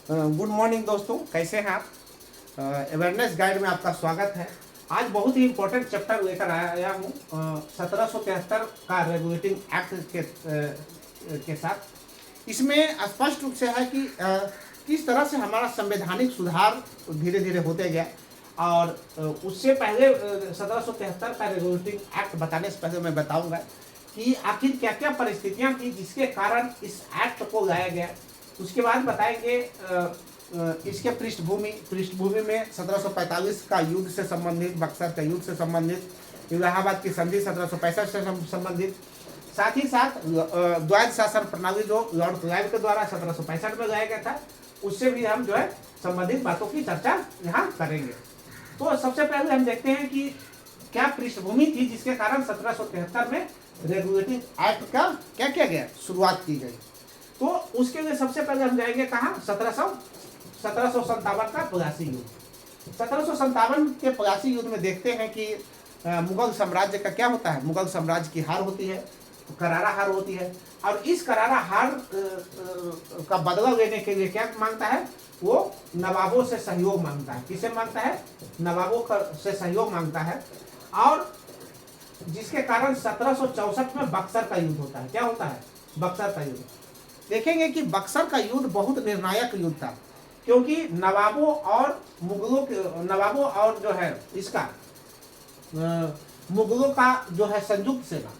Good morning दोस्तों, कैसे हैं आप। अवेयरनेस गाइड में आपका स्वागत है। आज बहुत ही इम्पोर्टेंट चैप्टर लेकर आया हूँ 1773 का रेगुलेटिंग एक्ट के साथ। इसमें स्पष्ट रूप से है कि किस तरह से हमारा संवैधानिक सुधार धीरे धीरे होते गया। और उससे पहले 1773 का रेगुलेटिंग एक्ट बताने से पहले मैं बताऊंगा कि आखिर क्या क्या परिस्थितियां थी जिसके कारण इस एक्ट को लाया गया। उसके बाद बताएंगे इसके पृष्ठभूमि में 1745 का युद्ध से संबंधित, बक्सर का युद्ध से संबंधित, इलाहाबाद की संधि 1765 से संबंधित, साथ ही साथ द्वैध शासन प्रणाली जो लॉर्ड क्लाइव के द्वारा 1765 में लाया गया था, उससे भी हम जो है संबंधित बातों की चर्चा यहाँ करेंगे। तो सबसे पहले हम देखते हैं कि क्या पृष्ठभूमि थी जिसके कारण 1773 में रेगुलेटिंग एक्ट का क्या किया गया, शुरुआत की गई। तो उसके लिए सबसे पहले हम जाएंगे कहाँ, 1757 का प्लासी युद्ध। 1757 के प्लासी युद्ध में देखते हैं कि मुगल साम्राज्य का क्या होता है, मुगल साम्राज्य की हार होती है, करारा हार होती है। और इस करारा हार का बदला लेने के लिए क्या मांगता है, वो नवाबों से सहयोग मांगता है। किसे मांगता है, नवाबों से सहयोग मांगता है। और जिसके कारण 1764 में बक्सर का युद्ध होता है। क्या होता है, बक्सर का युद्ध। देखेंगे कि बक्सर का युद्ध बहुत निर्णायक युद्ध था, क्योंकि नवाबों और जो है इसका मुगलों का जो है संयुक्त सेना,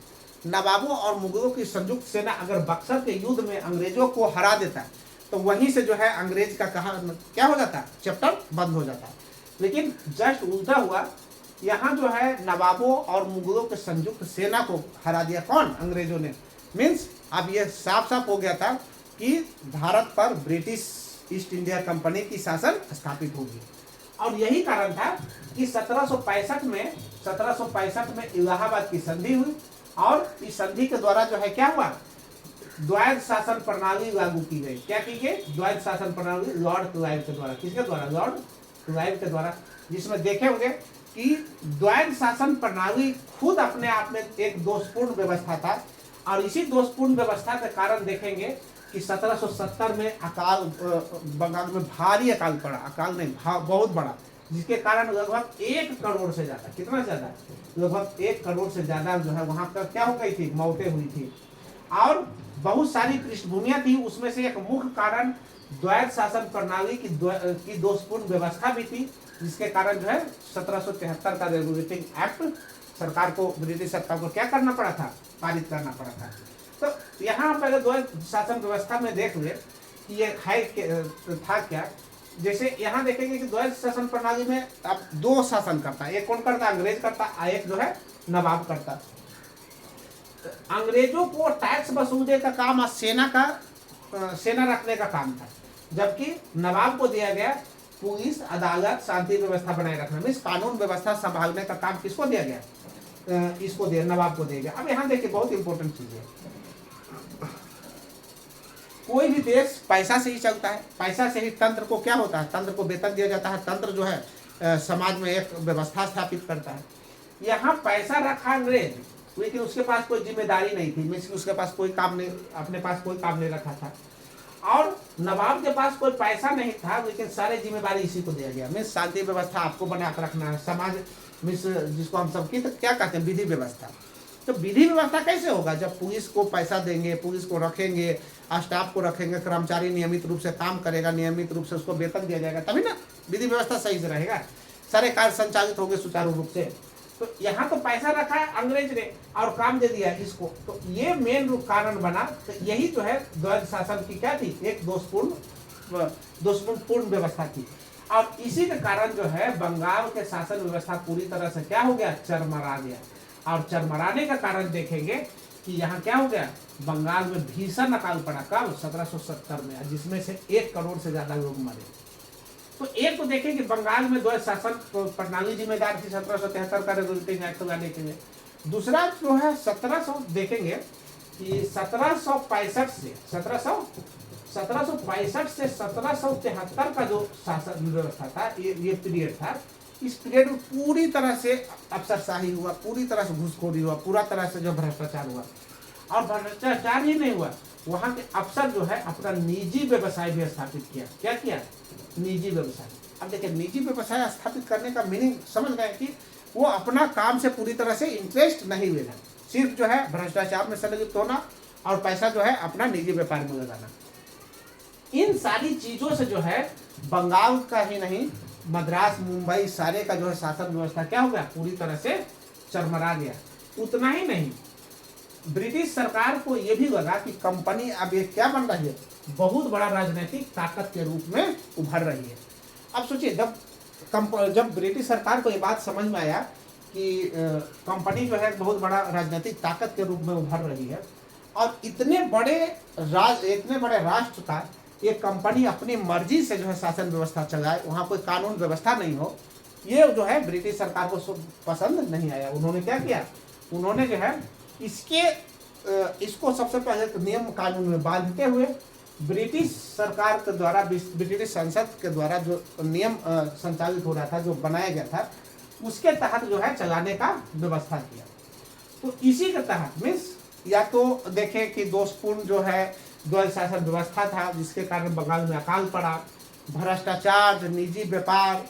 नवाबों और मुगलों की संयुक्त सेना अगर बक्सर के युद्ध में अंग्रेजों को हरा देता है तो वहीं से जो है अंग्रेज का क्या हो जाता है, चैप्टर बंद हो जाता है। लेकिन जस्ट उल्टा हुआ, यहाँ जो है नवाबों और मुगलों के संयुक्त सेना को हरा दिया। कौन, अंग्रेजों ने। मीन्स अब ये साफ साफ हो गया था कि भारत पर ब्रिटिश ईस्ट इंडिया कंपनी की शासन स्थापित होगी। और यही कारण था कि 1765 में इलाहाबाद की संधि हुई। और इस संधि के द्वारा जो है क्या हुआ, द्वैध शासन प्रणाली लागू की गई। क्या की गई, द्वैध शासन प्रणाली लॉर्ड क्लाइव के द्वारा। किसके द्वारा, लॉर्ड क्लाइव के द्वारा। जिसमें देखे होंगे कि द्वैध शासन प्रणाली खुद अपने आप में एक दोषपूर्ण व्यवस्था था। और इसी दोषपूर्ण व्यवस्था के कारण देखेंगे कि 1770 में अकाल, बंगाल में भारी अकाल पड़ा। अकाल नहीं, बहुत बड़ा, जिसके कारण लगभग 1 करोड़ से ज्यादा, कितना ज्यादा, लगभग 1 करोड़ से ज्यादा जो है वहां पर क्या हो गई थी, मौतें हुई थी। और बहुत सारी पृष्ठभूमियां थी, उसमें से एक मुख्य कारण द्वैध शासन प्रणाली की दोषपूर्ण व्यवस्था भी थी, जिसके कारण जो है 1773 का रेगुलेटिंग एक्ट सरकार को, ब्रिटिश सरकार को क्या करना पड़ा था, पारित करना पड़ा था। तो यहाँ पहले द्वैध शासन व्यवस्था में देख ले कि ये है था क्या। जैसे यहाँ देखेंगे कि द्वैध शासन प्रणाली में अब 2 शासन करता, एक कौन करता, अंग्रेज करता, एक जो है नवाब करता। अंग्रेजों को टैक्स वसूलने का काम और सेना रखने का काम था, जबकि नवाब को दिया गया पुलिस, अदालत, शांति व्यवस्था बनाए रखना। मीन्स कानून व्यवस्था संभालने का काम किसको दिया गया, इसको दिया, नवाब को दिया गया। अब यहाँ देखिए बहुत इंपॉर्टेंट चीज है, कोई भी देश पैसा से ही चलता है। पैसा से ही तंत्र को क्या होता है, तंत्र को वेतन दिया जाता है। तंत्र जो है समाज में एक व्यवस्था स्थापित करता है। यहाँ पैसा रखा अंग्रेज, लेकिन उसके पास कोई जिम्मेदारी नहीं थी। मीन्स उसके पास कोई काम नहीं, अपने पास कोई काम नहीं रखा था। और नवाब के पास कोई पैसा नहीं था, लेकिन सारी जिम्मेदारी इसी को दिया गया। मीन्स शांति व्यवस्था आपको बना कर रखना है, समाज मीन्स जिसको हम सबकी तो क्या कहते हैं, विधि व्यवस्था। तो विधि व्यवस्था कैसे होगा, जब पुलिस को पैसा देंगे, पुलिस को रखेंगे, स्टाफ को रखेंगे, कर्मचारी नियमित रूप से काम करेगा, नियमित रूप से उसको वेतन दिया जाएगा, तभी ना विधि व्यवस्था सही से रहेगा, सारे कार्य संचालित होंगे सुचारू रूप से। तो यहाँ तो पैसा रखा है अंग्रेज ने और काम दे दिया इसको, तो ये मेन रूप कारण बना। तो यही जो है द्वैध शासन की क्या थी, एक दोषपूर्ण व्यवस्था थी। और इसी के कारण जो है बंगाल के शासन व्यवस्था पूरी तरह से क्या हो गया, चरमरा गया। और चरमराने का कारण देखेंगे कि यहाँ क्या हो गया, बंगाल में भीषण अकाल पड़ा। कब, 1770 में, जिसमें से 1 करोड़ से ज्यादा लोग मरे। तो एक तो देखें कि बंगाल में द्वैध शासन प्रणाली जिम्मेदार थी 1773 का रेगुलेटिंग एक्ट लाने के लिए। दूसरा जो है 1700 देखेंगे कि 1765 से 1773 का जो शासन व्यवस्था था, ये पीरियड था, इस पीरियड में पूरी तरह से अफसरशाही हुआ, पूरी तरह से घूसखोरी हुआ, पूरा तरह से जो भ्रष्टाचार हुआ। और भ्रष्टाचार ही नहीं हुआ, वहां के अफसर जो है अपना निजी व्यवसाय भी स्थापित किया। क्या किया? निजी व्यवसाय। अब देखिए निजी व्यवसाय स्थापित करने का मीनिंग समझ गए कि वो अपना काम से पूरी तरह से इंटरेस्ट नहीं लेना, सिर्फ जो है भ्रष्टाचार में संलिप्त होना और पैसा जो है अपना निजी व्यापार में लगाना। इन सारी चीजों से जो है बंगाल का ही नहीं, मद्रास, मुंबई सारे का जो है शासन व्यवस्था क्या हो गया? पूरी तरह से चरमरा गया। उतना ही नहीं, ब्रिटिश सरकार को यह भी लगा कि कंपनी अब ये क्या बन रही है? बहुत बड़ा राजनीतिक ताकत के रूप में उभर रही है। अब सोचिए, जब ब्रिटिश सरकार को ये बात समझ में आया कि कंपनी जो है बहुत बड़ा राजनीतिक ताकत के रूप में उभर रही है और इतने बड़े राष्ट्र का ये कंपनी अपनी मर्जी से जो है शासन व्यवस्था चलाए, वहाँ कोई कानून व्यवस्था नहीं हो, ये जो है ब्रिटिश सरकार को पसंद नहीं आया। उन्होंने क्या किया? उन्होंने जो है इसको सबसे पहले तो नियम कानून में बांधते हुए ब्रिटिश सरकार के द्वारा, ब्रिटिश संसद के द्वारा जो नियम संचालित हो रहा था, जो बनाया गया था, उसके तहत जो है चलाने का व्यवस्था किया। तो इसी के तहत मीन्स या तो देखें कि दोषपूर्ण जो है द्वैध शासन व्यवस्था था, जिसके कारण बंगाल में अकाल पड़ा, भ्रष्टाचार, निजी व्यापार,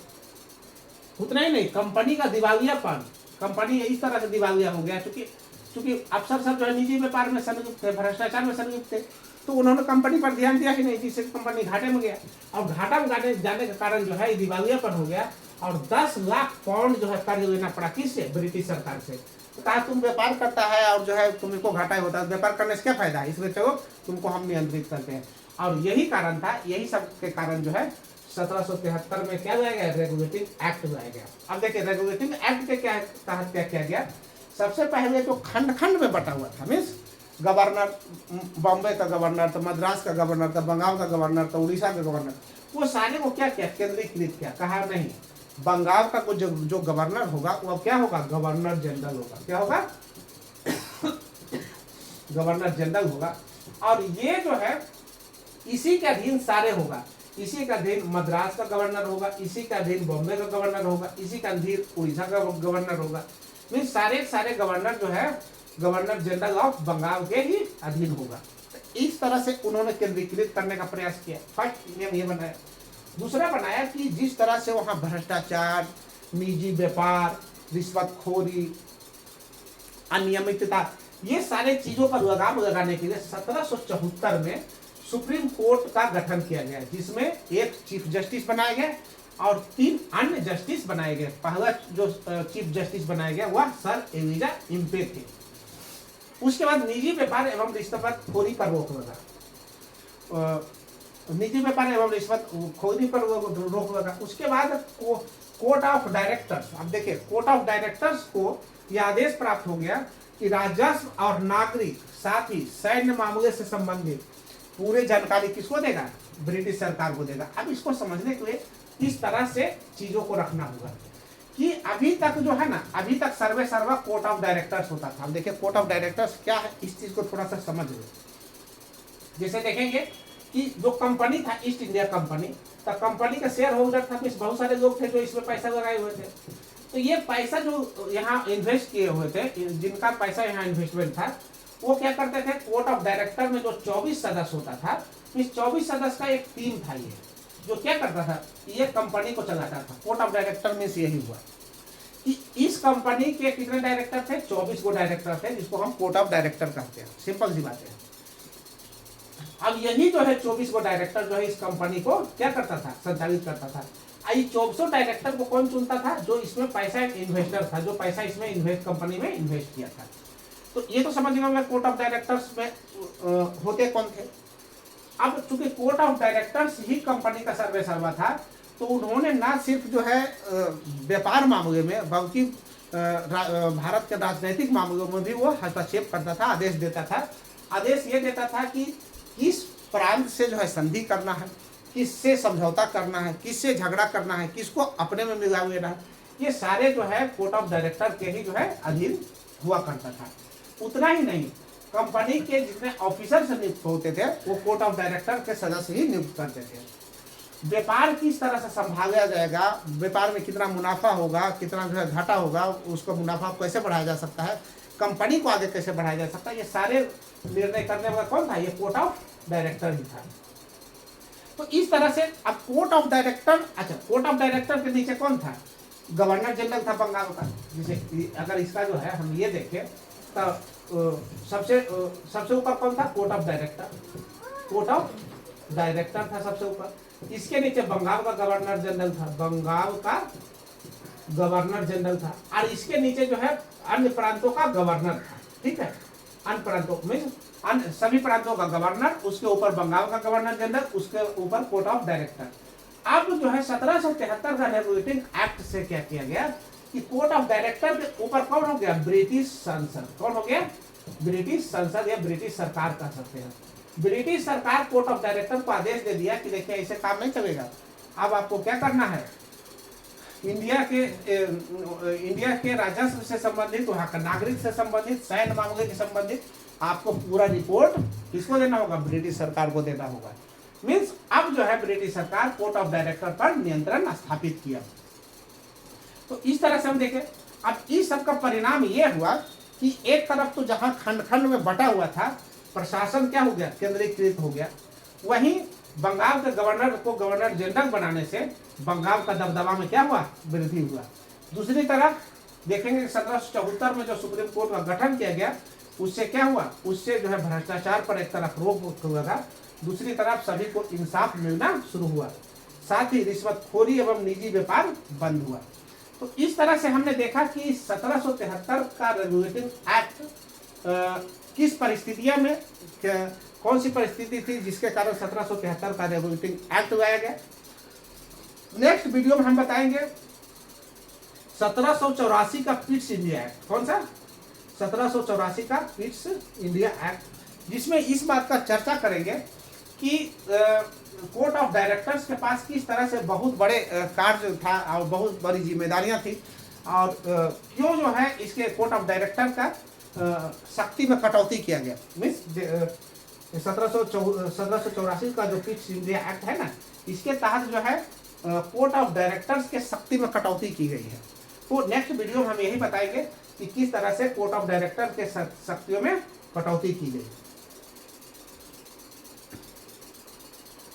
उतना ही नहीं कंपनी का दिवालियापन, कंपनी इस तरह से दिवालिया हो गया क्योंकि अफसर सब जो है निजी व्यापार में संलिप्त थे, भ्रष्टाचार में संलिप्त थे, तो उन्होंने कंपनी पर ध्यान दिया ही नहीं, जिससे कंपनी घाटे में गया। और घाटा में जाने के कारण जो है दिवालियापन हो गया और 10 लाख पाउंड जो है कर्ज लेना पड़ा। किससे? ब्रिटिश सरकार से। तो कहा तुम व्यापार करता है और जो है तुमको घाटा होता है, व्यापार करने से क्या फायदा है, इसलिए चलो तुमको हम नियंत्रित करते हैं। और यही कारण था, यही सब के कारण जो है 1773 में क्या लाया गया? रेगुलेटिंग एक्ट लाया गया। अब देखिए रेगुलेटिंग एक्ट के तहत क्या किया गया? सबसे पहले जो खंड खंड में बटा हुआ था, मीन्स गवर्नर, बॉम्बे का गवर्नर, तो मद्रास का गवर्नर, तो बंगाल का गवर्नर, तो उड़ीसा का गवर्नर, वो सारे को क्या किया? केंद्रीकृत किया। कहा नहीं, बंगाल का जो गवर्नर होगा वो क्या होगा? गवर्नर जनरल होगा। क्या होगा? गवर्नर जनरल होगा। और ये जो है इसी के अधीन सारे होगा। इसी का अधीन मद्रास का गवर्नर होगा, इसी का अधीन बॉम्बे का गवर्नर होगा, इसी का अधीन उड़ीसा का गवर्नर होगा। मीन्स सारे गवर्नर जो है गवर्नर जनरल ऑफ बंगाल के ही अधीन होगा। तो इस तरह से उन्होंने केंद्रीकृत करने का प्रयास किया। फर्स्ट नियम ये बनाया। दूसरा बनाया कि जिस तरह से वहां भ्रष्टाचार, निजी व्यापार, रिश्वतखोरी, अनियमितता, ये सारे चीजों पर लगाम लगाने के लिए 1774 में सुप्रीम कोर्ट का गठन किया गया, जिसमें एक चीफ जस्टिस बनाया गया और 3 अन्य जस्टिस बनाए गए। पहला जो चीफ जस्टिस बनाया गया वह सर एलिजा इम्पे थे। उसके बाद निजी व्यापार एवं रिश्वतखोरी पर रोक लगा। निजी व्यापार एवं रिश्वतखोरी पर रोक लगा। उसके बाद कोर्ट ऑफ डायरेक्टर्स, अब देखिए कोर्ट ऑफ डायरेक्टर्स को यह आदेश प्राप्त हो गया कि राजस्व और नागरिक, साथ ही सैन्य मामले से संबंधित पूरे जानकारी किसको देगा? ब्रिटिश सरकार को देगा। अब इसको समझने के लिए इस तरह से चीजों को रखना होगा कि अभी तक जो है ना, अभी तक सर्वे सर्वा कोर्ट ऑफ डायरेक्टर्स होता था। अब देखिए कोर्ट ऑफ डायरेक्टर्स क्या है, इस चीज को थोड़ा सा समझ लो। जैसे देखेंगे कि जो कंपनी था ईस्ट इंडिया कंपनी, तो कंपनी का शेयर होल्डर था, बहुत सारे लोग थे जो इसमें पैसा लगाए हुए थे। तो ये पैसा जो यहाँ इन्वेस्ट किए हुए थे, जिनका पैसा यहाँ इन्वेस्टमेंट था, वो क्या करते थे? कोर्ट ऑफ डायरेक्टर में जो 24 सदस्य होता था, इस 24 सदस्य का एक टीम था ये, जो क्या करता था? ये कंपनी को चलाता था। कोर्ट ऑफ डायरेक्टर में से यही हुआ कि इस कंपनी के कितने डायरेक्टर थे? 24 को डायरेक्टर थे, जिसको हम कोर्ट ऑफ डायरेक्टर कहते हैं। सिंपल सी बात है। अब यही जो है 24 को डायरेक्टर जो है इस कंपनी को क्या करता था? संचालित करता था। आई 24 डायरेक्टर को कौन चुनता था? जो इसमें पैसा इन्वेस्टर था, जो पैसा इसमें इन्वेस्ट कंपनी में इन्वेस्ट किया था। तो ये तो समझ गए कोर्ट ऑफ डायरेक्टर्स में होते कौन थे। अब चूंकि court of directors he company का सर्वे सर्वा था, तो उन्होंने ना सिर्फ जो है व्यापार मामले में, बल्कि भारत के राजनीतिक मामलों में भी वो हस्तक्षेप करता था, आदेश देता था। आदेश ये देता था कि किस प्रांत से जो है संधि करना है, किससे समझौता करना है, किससे झगड़ा करना है, किसको अपने में मिला लेना है, ये सारे जो है कोर्ट ऑफ डायरेक्टर के ही जो है अधीन हुआ करता था। उतना ही नहीं, कंपनी के जितने ऑफिसर नियुक्त होते थे वो कोर्ट ऑफ डायरेक्टर के सदस्य ही नियुक्त करते थे। व्यापार किस तरह से संभाला जाएगा, व्यापार में कितना मुनाफा होगा, कितना जो है घाटा होगा, उसको मुनाफा कैसे बढ़ाया जा सकता है, कंपनी को आगे कैसे बढ़ाया जा सकता है, ये सारे निर्णय करने वाला कौन था, ये कोर्ट ऑफ डायरेक्टर ही था। तो इस तरह से अब कोर्ट ऑफ डायरेक्टर, अच्छा कोर्ट ऑफ डायरेक्टर के नीचे कौन था, गवर्नर जनरल था बंगाल का। जिसे अगर इसका जो है हम ये देखें तो सबसे ऊपर कौन था, court of director, court of director था सबसे ऊपर। इसके नीचे बंगाल का गवर्नर जनरल था, बंगाल का गवर्नर जनरल था। और इसके नीचे जो है अन्य प्रांतों का गवर्नर था, ठीक है, अन्य प्रांतों में सभी प्रांतों का गवर्नर, उसके ऊपर बंगाल का गवर्नर जनरल, उसके ऊपर कोर्ट ऑफ डायरेक्टर। अब जो है 1773 का रेगुलेटिंग एक्ट से क्या किया गया कि कोर्ट ऑफ डायरेक्टर के ऊपर कौन हो गया, ब्रिटिश संसद। कौन हो गया, ब्रिटिश संसद या ब्रिटिश सरकार कह सकते हैं। ब्रिटिश सरकार कोर्ट ऑफ डायरेक्टर को आदेश दे दिया कि देखिए ऐसे काम नहीं चलेगा, अब आपको क्या करना है, इंडिया के राजस्व से संबंधित, वहां का नागरिक से संबंधित, सैन्य मामले से संबंधित आपको पूरा रिपोर्ट किसको देना होगा, ब्रिटिश सरकार को देना होगा। मींस अब जो है ब्रिटिश सरकार कोर्ट ऑफ डायरेक्टर पर नियंत्रण स्थापित किया। तो इस तरह से हम देखें, अब इस सब का परिणाम ये हुआ कि एक तरफ तो जहां खंड खंड में बटा हुआ था प्रशासन क्या हो गया, केंद्रीकृत हो गया। वहीं बंगाल के गवर्नर को गवर्नर जनरल बनाने से बंगाल का दबदबा में क्या हुआ, वृद्धि हुआ। दूसरी तरफ देखेंगे 1774 में जो सुप्रीम कोर्ट का गठन किया गया उससे क्या हुआ, उससे जो है भ्रष्टाचार पर एक तरफ रोक हुआ था, दूसरी तरफ सभी को इंसाफ मिलना शुरू हुआ, साथ ही रिश्वतखोरी एवं निजी व्यापार बंद हुआ। तो इस तरह से हमने देखा कि 1773 का रेगुलेटिंग एक्ट किस परिस्थितियों में, कौन सी परिस्थिति थी जिसके कारण 1773 का रेगुलेटिंग एक्ट लाया गया। नेक्स्ट वीडियो में हम बताएंगे 1784 का पिट्स इंडिया एक्ट। कौन सा, 1784 का पिट्स इंडिया एक्ट, जिसमें इस बात का चर्चा करेंगे कि कोर्ट ऑफ डायरेक्टर्स के पास किस तरह से बहुत बड़े कार्य था और बहुत बड़ी जिम्मेदारियां थी, और क्यों जो है इसके कोर्ट ऑफ डायरेक्टर का शक्ति में कटौती किया गया। मीन्स 1784 का जो पिट्स इंडिया एक्ट है ना, इसके तहत जो है कोर्ट ऑफ डायरेक्टर्स के शक्ति में कटौती की गई है। तो नेक्स्ट वीडियो में हम यही बताएंगे कि किस तरह से कोर्ट ऑफ डायरेक्टर के शक्तियों में कटौती की गई।